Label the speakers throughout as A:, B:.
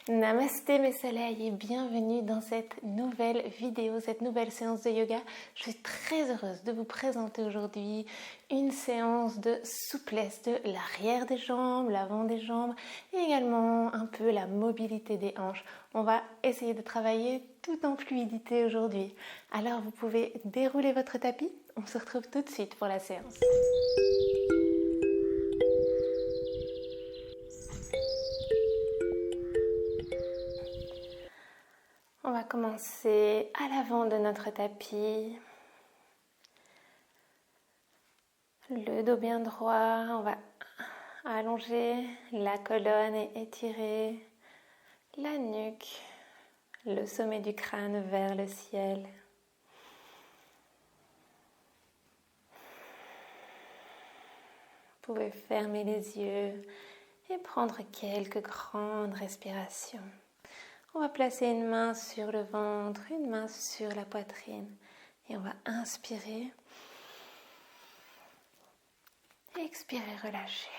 A: Namasté mes soleils et bienvenue dans cette nouvelle vidéo, cette nouvelle séance de yoga. Je suis très heureuse de vous présenter aujourd'hui une séance de souplesse de l'arrière des jambes, l'avant des jambes et également un peu la mobilité des hanches. On va essayer de travailler tout en fluidité aujourd'hui. Alors vous pouvez dérouler votre tapis. On se retrouve tout de suite pour la séance. On va commencer à l'avant de notre tapis. Le dos bien droit, on va allonger la colonne et étirer la nuque, le sommet du crâne vers le ciel. Vous pouvez fermer les yeux et prendre quelques grandes respirations. On va placer une main sur le ventre, une main sur la poitrine et on va inspirer. Expirez, relâchez.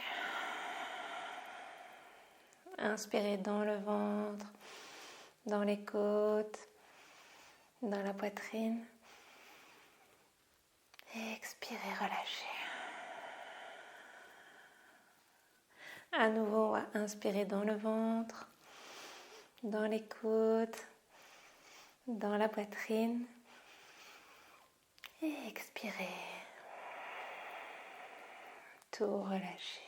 A: Inspirez dans le ventre, dans les côtes, dans la poitrine. Expirez, relâchez. À nouveau, on va inspirer dans le ventre, dans les côtes, dans la poitrine. Et expirez. Tout relâcher.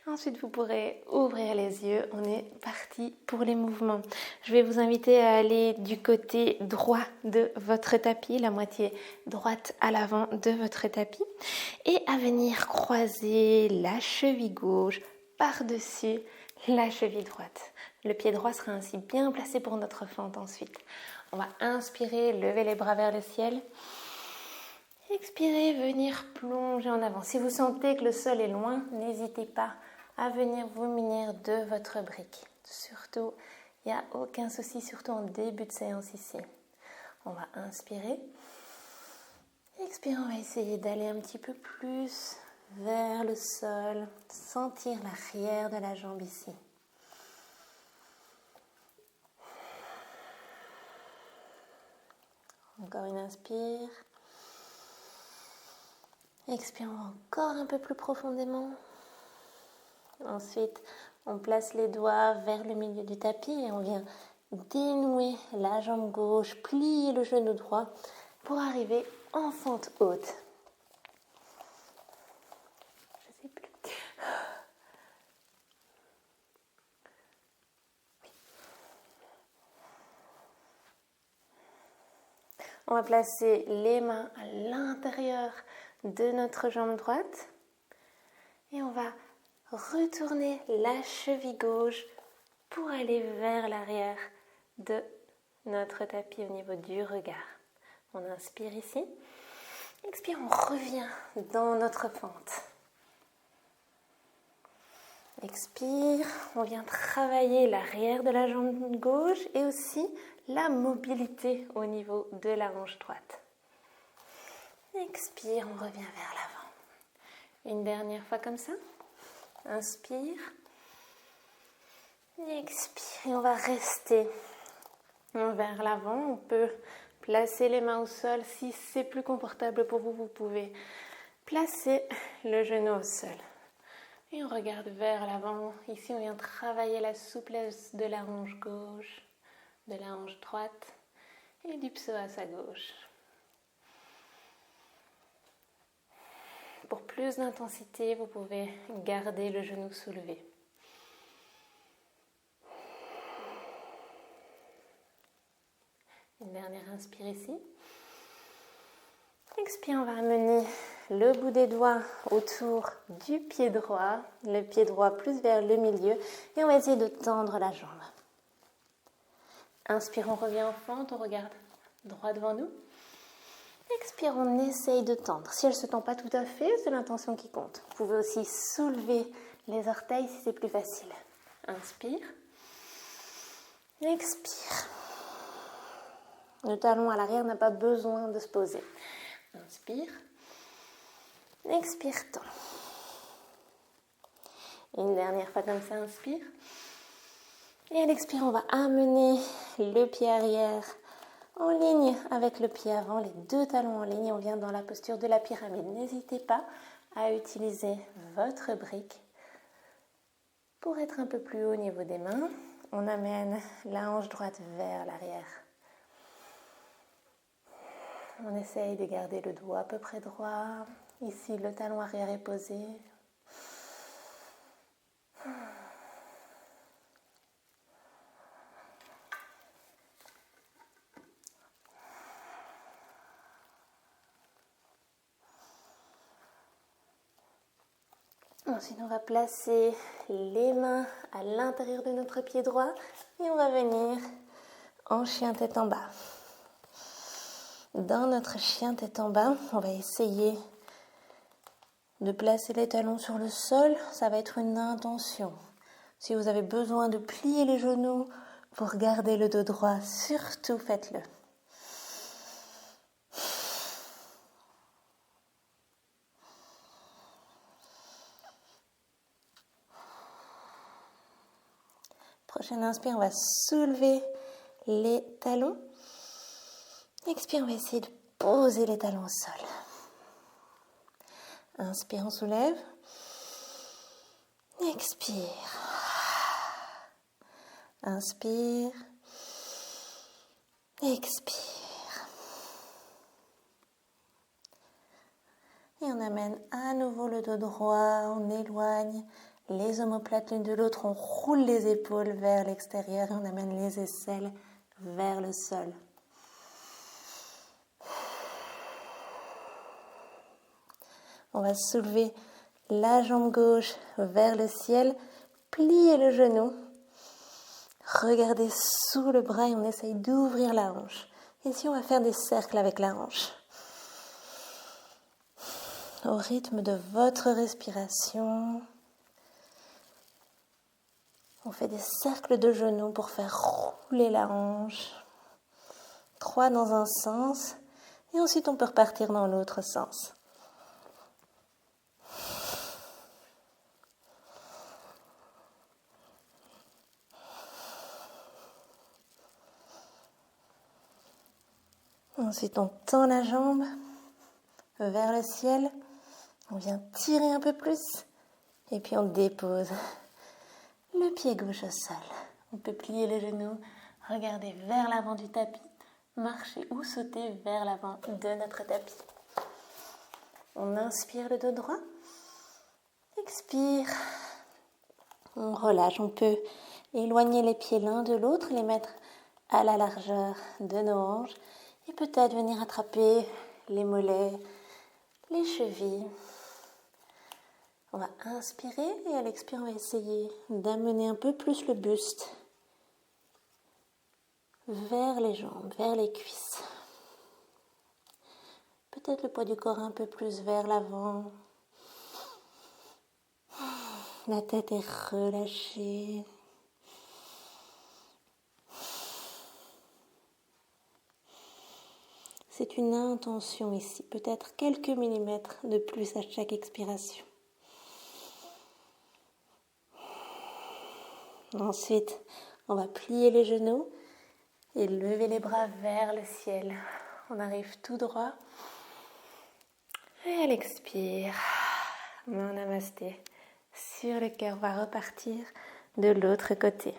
A: Ensuite, vous pourrez ouvrir les yeux. On est parti pour les mouvements. Je vais vous inviter à aller du côté droit de votre tapis, la moitié droite à l'avant de votre tapis, et à venir croiser la cheville gauche par-dessus la cheville droite. Le pied droit sera ainsi bien placé pour notre fente ensuite. On va inspirer, lever les bras vers le ciel. Expirez, venir plonger en avant. Si vous sentez que le sol est loin, n'hésitez pas à venir vous munir de votre brique. Surtout, il n'y a aucun souci, surtout en début de séance ici. On va inspirer. Expirez, on va essayer d'aller un petit peu plus vers le sol, sentir l'arrière de la jambe ici. Encore une inspire. Expirons encore un peu plus profondément. Ensuite, on place les doigts vers le milieu du tapis et on vient dénouer la jambe gauche, plier le genou droit pour arriver en fente haute. Je sais plus. On va placer les mains à l'intérieur de notre jambe droite et on va retourner la cheville gauche pour aller vers l'arrière de notre tapis au niveau du regard. On inspire ici. Expire, on revient dans notre fente. Expire, on vient travailler l'arrière de la jambe gauche et aussi la mobilité au niveau de la hanche droite. Expire, on revient vers l'avant. Une dernière fois comme ça. Inspire. Expire. Et on va rester vers l'avant. On peut placer les mains au sol. Si c'est plus confortable pour vous, vous pouvez placer le genou au sol. Et on regarde vers l'avant. Ici, on vient travailler la souplesse de la hanche gauche, de la hanche droite et du psoas à gauche. Pour plus d'intensité, vous pouvez garder le genou soulevé. Une dernière inspire ici. Expire, on va amener le bout des doigts autour du pied droit, le pied droit plus vers le milieu et on va essayer de tendre la jambe. Inspire, on revient en fente, on regarde droit devant nous. Expire, on essaye de tendre. Si elle ne se tend pas tout à fait, c'est l'intention qui compte. Vous pouvez aussi soulever les orteils si c'est plus facile. Inspire. Expire. Le talon à l'arrière n'a pas besoin de se poser. Inspire. Expire, tend. Une dernière fois comme ça, inspire. Et à l'expire, on va amener le pied arrière en ligne avec le pied avant, les deux talons en ligne. On vient dans la posture de la pyramide. N'hésitez pas à utiliser votre brique pour être un peu plus haut au niveau des mains. On amène la hanche droite vers l'arrière. On essaye de garder le dos à peu près droit. Ici, le talon arrière est posé. Ensuite, on va placer les mains à l'intérieur de notre pied droit et on va venir en chien tête en bas. Dans notre chien tête en bas, on va essayer de placer les talons sur le sol. Ça va être une intention. Si vous avez besoin de plier les genoux pour garder le dos droit, surtout faites-le. Prochaine inspire, on va soulever les talons. Expire, on va essayer de poser les talons au sol. Inspire, on soulève. Expire. Inspire. Expire. Et on amène à nouveau le dos droit, on éloigne les omoplates l'une de l'autre, on roule les épaules vers l'extérieur et on amène les aisselles vers le sol. On va soulever la jambe gauche vers le ciel, plier le genou, regardez sous le bras et on essaye d'ouvrir la hanche. Ici, on va faire des cercles avec la hanche. Au rythme de votre respiration, on fait des cercles de genoux pour faire rouler la hanche. 3 dans un sens et ensuite on peut repartir dans l'autre sens. Ensuite, on tend la jambe vers le ciel. On vient tirer un peu plus. Et puis, on dépose le pied gauche au sol. On peut plier les genoux, regarder vers l'avant du tapis, marcher ou sauter vers l'avant de notre tapis. On inspire le dos droit. Expire. On relâche. On peut éloigner les pieds l'un de l'autre, les mettre à la largeur de nos hanches. Et peut-être venir attraper les mollets, les chevilles. On va inspirer et à l'expire, on va essayer d'amener un peu plus le buste vers les jambes, vers les cuisses. Peut-être le poids du corps un peu plus vers l'avant. La tête est relâchée. C'est une intention ici, peut-être quelques millimètres de plus à chaque expiration. Ensuite, on va plier les genoux et lever les bras vers le ciel. On arrive tout droit. Et à l'expire, main namasté sur le cœur. On va repartir de l'autre côté.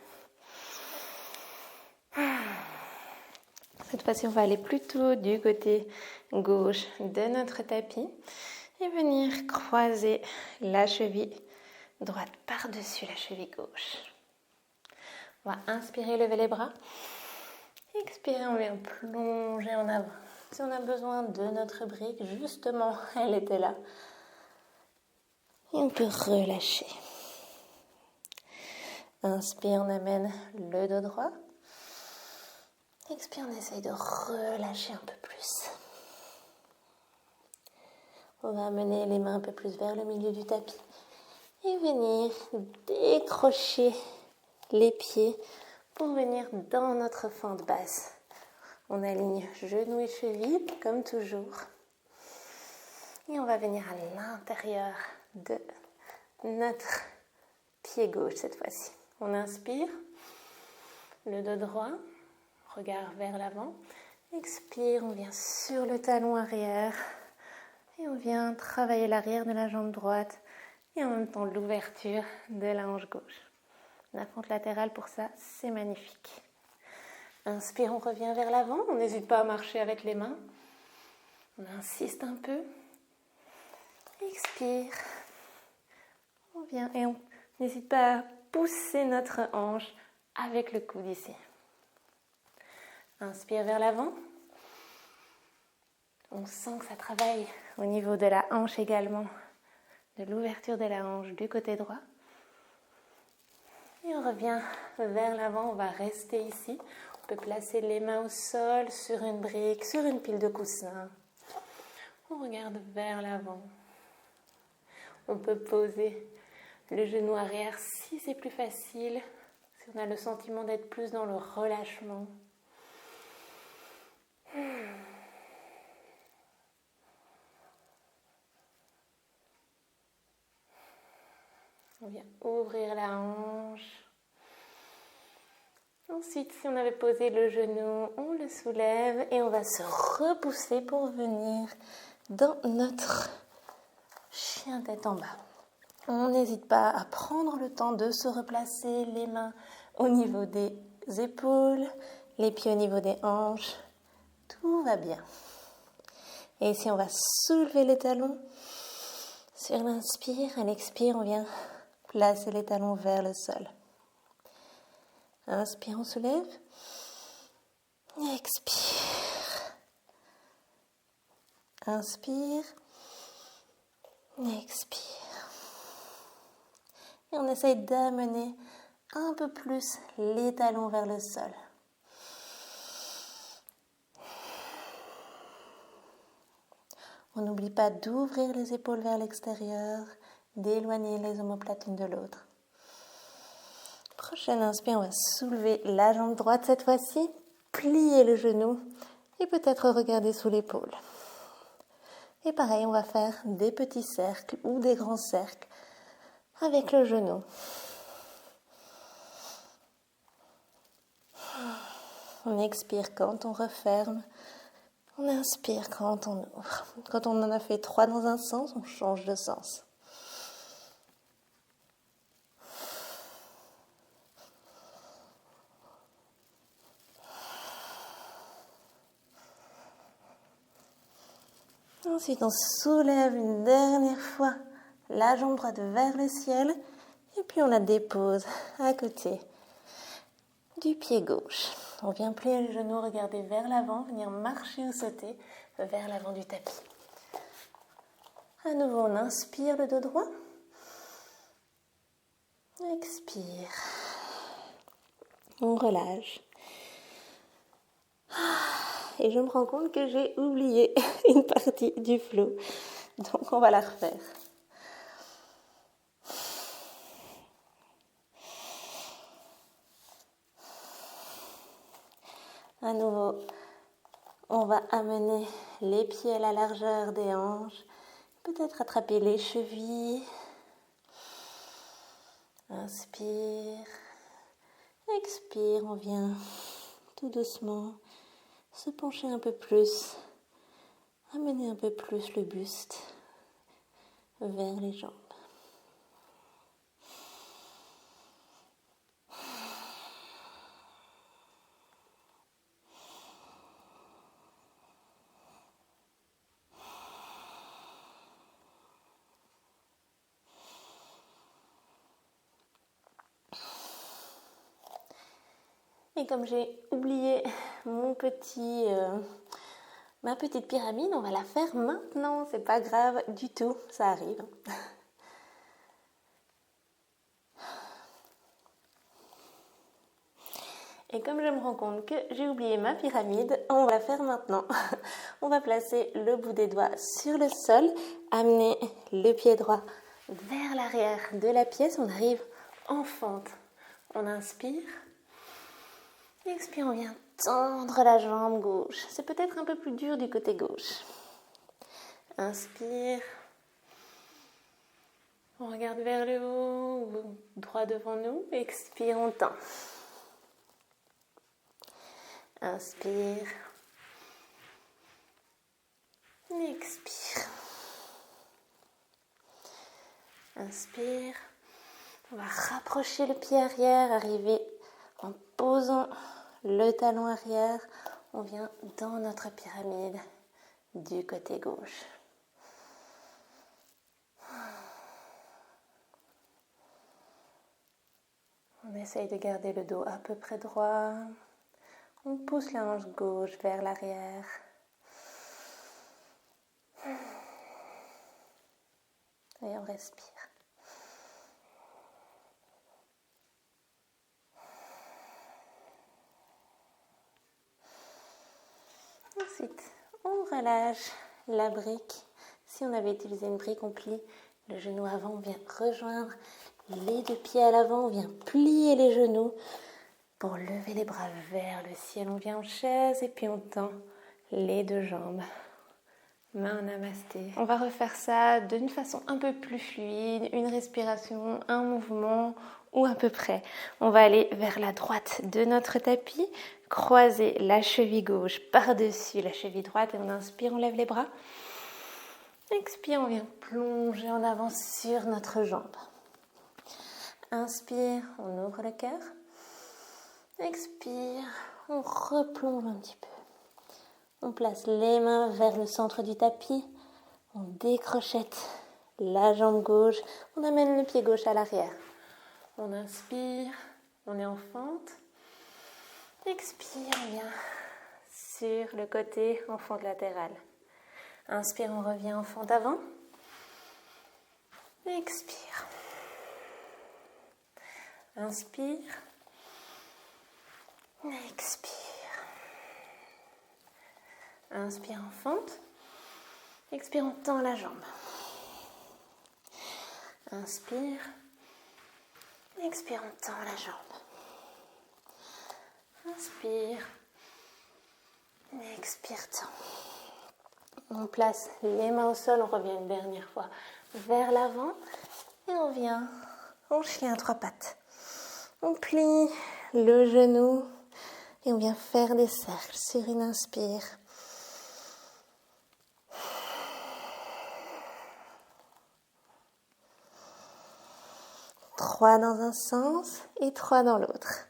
A: Cette fois-ci, on va aller plutôt du côté gauche de notre tapis et venir croiser la cheville droite par-dessus la cheville gauche. On va inspirer, lever les bras. Expirer, on vient plonger en avant. Si on a besoin de notre brique, justement, elle était là. Et on peut relâcher. Inspire, on amène le dos droit. Expire, on essaye de relâcher un peu plus. On va amener les mains un peu plus vers le milieu du tapis et venir décrocher les pieds pour venir dans notre fente basse. On aligne genoux et chevilles comme toujours. Et on va venir à l'intérieur de notre pied gauche cette fois-ci. On inspire, le dos droit, regard vers l'avant. Expire, on vient sur le talon arrière et on vient travailler l'arrière de la jambe droite et en même temps l'ouverture de la hanche gauche. La fente latérale pour ça, c'est magnifique. Inspire, on revient vers l'avant. On n'hésite pas à marcher avec les mains. On insiste un peu. Expire. On vient et on n'hésite pas à pousser notre hanche avec le coude ici. Inspire vers l'avant. On sent que ça travaille au niveau de la hanche également, de l'ouverture de la hanche du côté droit. Et on revient vers l'avant, on va rester ici. On peut placer les mains au sol, sur une brique, sur une pile de coussins. On regarde vers l'avant. On peut poser le genou arrière si c'est plus facile, si on a le sentiment d'être plus dans le relâchement. On vient ouvrir la hanche. Ensuite, si on avait posé le genou, on le soulève et on va se repousser pour venir dans notre chien tête en bas. On n'hésite pas à prendre le temps de se replacer, les mains au niveau des épaules, les pieds au niveau des hanches. Tout va bien. Et ici, on va soulever les talons. Sur l'inspire, à l'expire, on vient placer les talons vers le sol. Inspire, on soulève. Expire. Inspire. Expire. Et on essaye d'amener un peu plus les talons vers le sol. On n'oublie pas d'ouvrir les épaules vers l'extérieur, d'éloigner les omoplates l'une de l'autre. Prochaine inspire, on va soulever la jambe droite cette fois-ci, plier le genou et peut-être regarder sous l'épaule. Et pareil, on va faire des petits cercles ou des grands cercles avec le genou. On expire quand on referme. On inspire quand on ouvre. Quand on en a fait 3 dans un sens, on change de sens. Ensuite, on soulève une dernière fois la jambe droite vers le ciel et puis on la dépose à côté du pied gauche. On vient plier le genou, regarder vers l'avant, venir marcher ou sauter vers l'avant du tapis. À nouveau, on inspire le dos droit. Expire. On relâche. Et je me rends compte que j'ai oublié une partie du flow. Donc on va la refaire. À nouveau, on va amener les pieds à la largeur des hanches. Peut-être attraper les chevilles. Inspire. Expire, on vient tout doucement se pencher un peu plus, amener un peu plus le buste vers les jambes. Et comme j'ai oublié ma petite pyramide, on va la faire maintenant. C'est pas grave du tout, ça arrive. Et comme je me rends compte que j'ai oublié ma pyramide, on va la faire maintenant. On va placer le bout des doigts sur le sol, amener le pied droit vers l'arrière de la pièce. On arrive en fente. On inspire. Expire, on vient tendre la jambe gauche. C'est peut-être un peu plus dur du côté gauche. Inspire. On regarde vers le haut. droit devant nous. Expire, on tend. Inspire. Expire. Inspire. On va rapprocher le pied arrière, arriver en posant le talon arrière. On vient dans notre pyramide du côté gauche. On essaye de garder le dos à peu près droit. On pousse la hanche gauche vers l'arrière. Et on respire. Ensuite, on relâche la brique. Si on avait utilisé une brique, on plie le genou avant, on vient rejoindre les deux pieds à l'avant, on vient plier les genoux pour lever les bras vers le ciel. On vient en chaise et puis on tend les deux jambes. Main namasté. On va refaire ça d'une façon un peu plus fluide, une respiration, un mouvement ou à peu près. On va aller vers la droite de notre tapis, croiser la cheville gauche par-dessus la cheville droite et on inspire, on lève les bras. Expire, on vient plonger en avant sur notre jambe. Inspire, on ouvre le cœur. Expire, on replonge un petit peu. On place les mains vers le centre du tapis. On décrochette la jambe gauche. On amène le pied gauche à l'arrière. On inspire, on est en fente. Expire, on vient sur le côté en fente latérale. Inspire, on revient en fente avant. Expire. Inspire. Expire. Inspire en fente. Expire, on tend la jambe. Inspire. Expire, on tend la jambe. Inspire. Expire, tend. On place les mains au sol, on revient une dernière fois vers l'avant et on vient en chien à trois pattes. On plie le genou et on vient faire des cercles sur une inspire. Trois dans un sens et trois dans l'autre.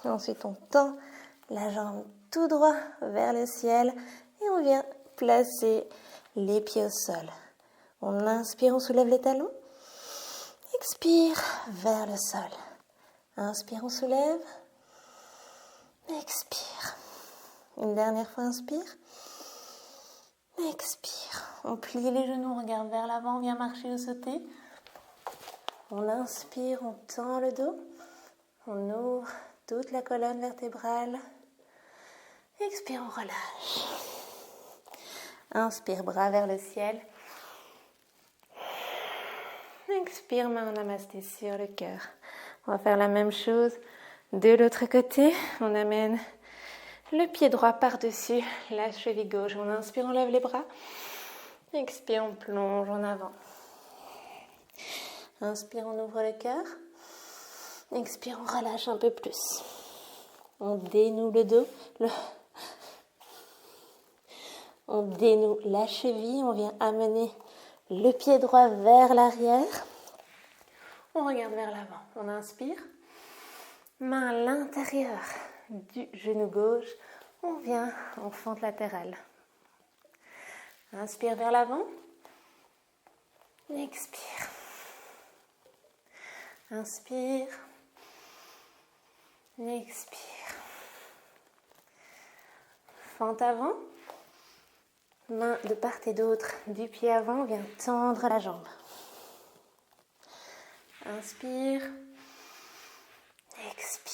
A: Ensuite, on tend la jambe tout droit vers le ciel et on vient placer les pieds au sol. On inspire, on soulève les talons. Expire vers le sol. Inspire, on soulève. Expire. Une dernière fois, inspire. Expire. On plie les genoux, on regarde vers l'avant, on vient marcher ou sauter. On inspire, on tend le dos. On ouvre toute la colonne vertébrale. Expire, on relâche. Inspire, bras vers le ciel. Expire, main en namasté sur le cœur. On va faire la même chose de l'autre côté. On amène le pied droit par-dessus la cheville gauche. On inspire, on lève les bras. Expire, on plonge en avant. Inspire, on ouvre le cœur. Expire, on relâche un peu plus. On dénoue le dos. On dénoue la cheville. On vient amener le pied droit vers l'arrière. On regarde vers l'avant. On inspire. Main à l'intérieur du genou gauche. On vient en fente latérale. Inspire vers l'avant. Expire. Inspire. Expire. Fente avant. Main de part et d'autre du pied avant. On vient tendre la jambe. Inspire. Expire.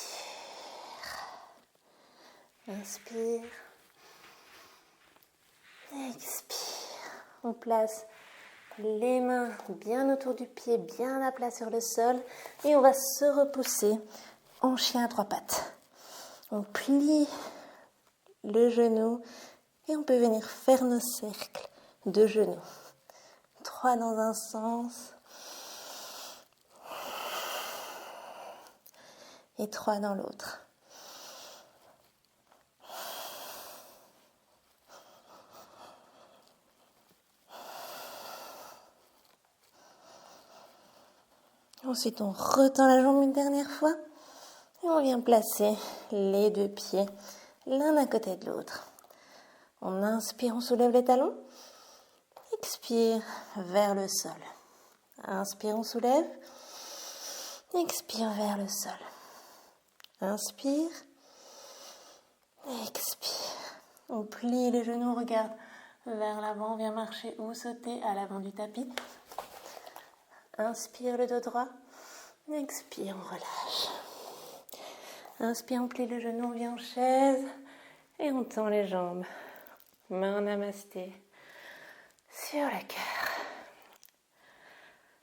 A: Inspire. Expire. On place les mains bien autour du pied, bien à plat sur le sol. Et on va se repousser en chien à trois pattes. On plie le genou et on peut venir faire nos cercles de genoux. 3 dans un sens et 3 dans l'autre. Ensuite, on retend la jambe une dernière fois et on vient placer les 2 pieds l'un à côté de l'autre. On inspire, on soulève les talons. Expire vers le sol. Inspire, on soulève. Expire vers le sol. Inspire. Expire. On plie les genoux, on regarde vers l'avant. On vient marcher ou sauter à l'avant du tapis. Inspire le dos droit. Expire, on relâche. Inspire, on plie le genou, on vient en chaise. Et on tend les jambes. Main en namasté. Sur le cœur.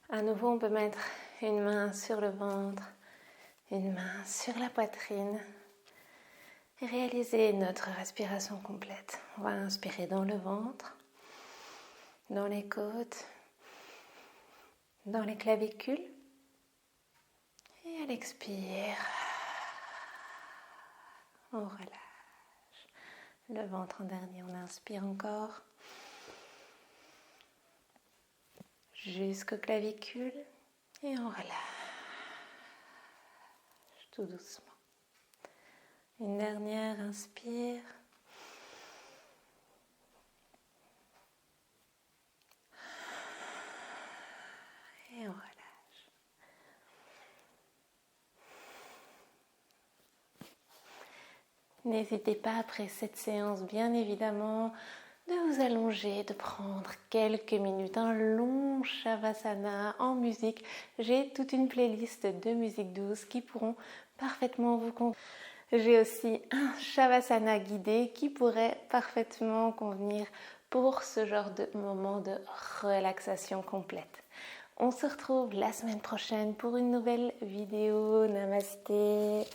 A: À nouveau, on peut mettre une main sur le ventre, une main sur la poitrine. Et réaliser notre respiration complète. On va inspirer dans le ventre, dans les côtes, dans les clavicules. Et à l'expire, on relâche. Le ventre en dernier, on inspire encore. Jusqu'aux clavicules et on relâche tout doucement. Une dernière, inspire. Et on relâche. N'hésitez pas après cette séance, bien évidemment, de vous allonger, de prendre quelques minutes, un long Shavasana en musique. J'ai toute une playlist de musique douce qui pourront parfaitement vous convenir. J'ai aussi un Shavasana guidé qui pourrait parfaitement convenir pour ce genre de moment de relaxation complète. On se retrouve la semaine prochaine pour une nouvelle vidéo. Namasté.